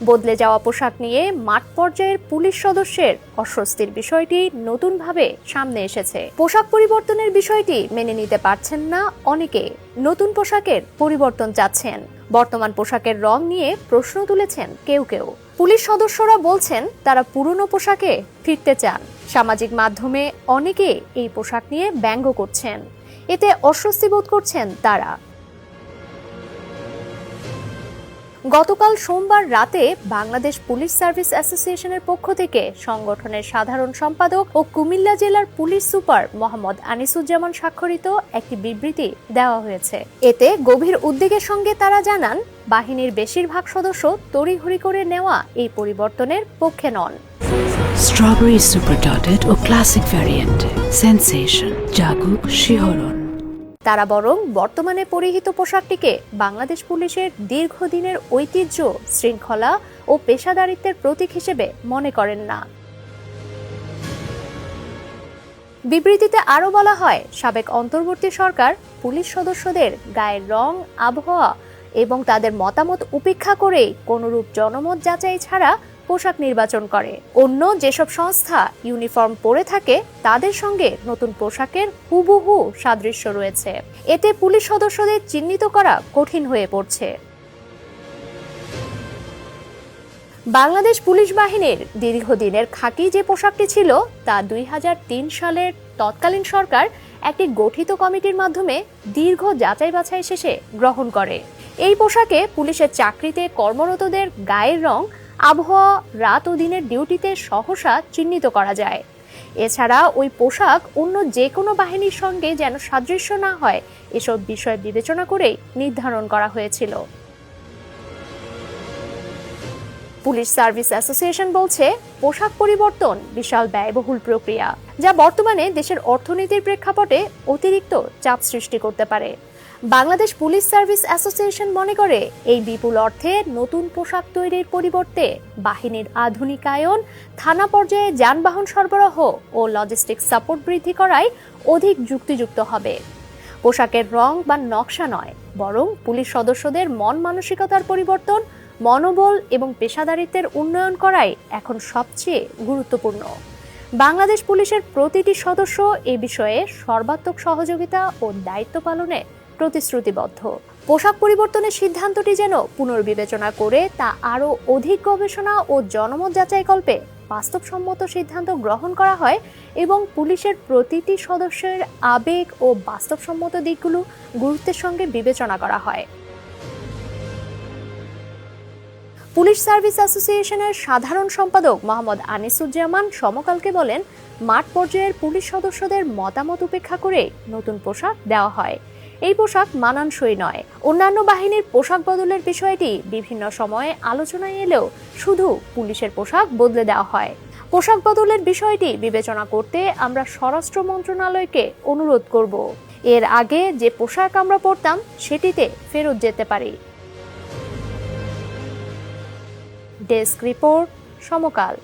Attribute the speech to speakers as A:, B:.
A: বদলে যাওয়া পোশাক নিয়ে মাঠ পর্যায়ের পুলিশ সদস্যের অস্বস্তির বিষয়টি নতুনভাবে সামনে এসেছে। পোশাক পরিবর্তনের বিষয়টি মেনে নিতে পারছেন না অনেকে, নতুন পোশাকের পরিবর্তন চাচ্ছেন। বর্তমান পোশাকের রং নিয়ে প্রশ্ন তুলেছেন কেউ কেউ। পুলিশ সদস্যরা বলছেন তারা পুরনো পোশাকে ফিরতে চান। সামাজিক মাধ্যমে অনেকে এই পোশাক নিয়ে ব্যঙ্গ করছেন, এতে অস্বস্তি বোধ করছেন তারা। গতকাল সোমবার রাতে বাংলাদেশ পুলিশ সার্ভিস অ্যাসোসিয়েশনের পক্ষ থেকে সংগঠনের সাধারণ সম্পাদক ও কুমিল্লা জেলার পুলিশ সুপার মোহাম্মদ আনিসুজ্জামান স্বাক্ষরিত একটি বিবৃতি দেওয়া হয়েছে। এতে গভীর উদ্বেগের সঙ্গে তারা জানান, বাহিনীর বেশিরভাগ সদস্য তড়িঘড়ি করে নেওয়া এই পরিবর্তনের পক্ষে নন।
B: স্ট্রবেরি সুপার ডটেড ও ক্লাসিক ভ্যারিয়েন্টে সেন্সেশন জাগুক শিহরণ।
A: তারা বরং বর্তমানে পরিহিত পোশাকটিকে বাংলাদেশ পুলিশের দীর্ঘদিনের ঐতিহ্য, শৃঙ্খলা ও পেশাদারিত্বের প্রতীক হিসেবে মনে করেন না। বিবৃতিতে আরও বলা হয়, সাবেক অন্তর্বর্তী সরকার পুলিশ সদস্যদের গায়ের রং, আবহাওয়া এবং তাদের মতামত উপেক্ষা করেই কোনরূপ জনমত যাচাই ছাড়া পোশাক নির্বাচন করে। অন্য যেসব সংস্থা ইউনিফর্ম পরে থাকে তাদের সঙ্গে নতুন পোশাকের হুবহু সাদৃশ্য রয়েছে। এতে পুলিশ সদস্যদের চিহ্নিত করা কঠিন হয়ে পড়ছে। বাংলাদেশ পুলিশ বাহিনীর দীর্ঘদিনের খাকি যে পোশাকটি ছিল তা 2003 সালের তৎকালীন সরকার একটি গঠিত কমিটির মাধ্যমে দীর্ঘ যাচাই বাছাই শেষে গ্রহণ করে। এই পোশাকে পুলিশের চাকরিতে কর্মরতদের গায়ের রং, আবহাওয়া, রাত ও দিনের ডিউটিতে সহসা চিহ্নিত করা যায়। এছাড়া ওই পোশাক অন্য যে কোনো বাহিনীর সঙ্গে যেন সাদৃশ্য না হয়, এসব বিষয় বিবেচনা করেই নির্ধারণ করা হয়েছিল। পুলিশ সার্ভিস অ্যাসোসিয়েশন বলছে, পোশাক পরিবর্তন বিশাল ব্যয়বহুল প্রক্রিয়া, যা বর্তমানে দেশের অর্থনীতির প্রেক্ষাপটে অতিরিক্ত চাপ সৃষ্টি করতে পারে। বাংলাদেশ পুলিশ সার্ভিস অ্যাসোসিয়েশন মনে করে, এই বিপুল অর্থে নতুন পোশাক তৈরির পরিবর্তে বাহিনীর আধুনিকায়ন, থানা পর্যায়ে যানবাহন সরবরাহ ও লজিস্টিক সাপোর্ট বৃদ্ধি করাই অধিক যুক্তিযুক্ত হবে। পোশাকের রং বা নকশা নয়, বরং পুলিশ সদস্যদের মন মানসিকতার পরিবর্তন, মনোবল এবং পেশাদারিত্বের উন্নয়ন করাই এখন সবচেয়ে গুরুত্বপূর্ণ। বাংলাদেশ পুলিশের প্রতিটি সদস্য এ বিষয়ে সর্বাত্মক সহযোগিতা ও দায়িত্ব পালনে প্রতিশ্রুতিবদ্ধ। পোশাক পরিবর্তনের সিদ্ধান্তটি যেন পুনর্বিবেচনা করে তা আরও অধিক গবেষণা ও জনমত যাচাইকল্পে বাস্তবসম্মত সিদ্ধান্ত গ্রহণ করা হয় এবং পুলিশের প্রতিটি সদস্যের আবেগ ও বাস্তবসম্মত দিকগুলো গুরুত্বের সঙ্গে বিবেচনা করা হয়। পুলিশ সার্ভিস অ্যাসোসিয়েশনের সাধারণ সম্পাদক মোহাম্মদ আনিসুজ্জামান সমকালকে বলেন, মাঠ পর্যায়ের পুলিশ সদস্যদের মতামত উপেক্ষা করে নতুন পোশাক দেওয়া হয়। এই পোশাক মানানসই নয়। অন্যান্য বাহিনীর পোশাক বদলের বিষয়টি বিভিন্ন সময়ে আলোচনায় এলেও শুধু পুলিশের পোশাক বদলে দেওয়া হয়। পোশাক বদলের বিষয়টি বিবেচনা করতে আমরা স্বরাষ্ট্র মন্ত্রণালয়কে অনুরোধ করব। এর আগে যে পোশাক আমরা পরতাম সেটিতে ফেরত যেতে পারি। ডেস্ক রিপোর্ট, সমকাল।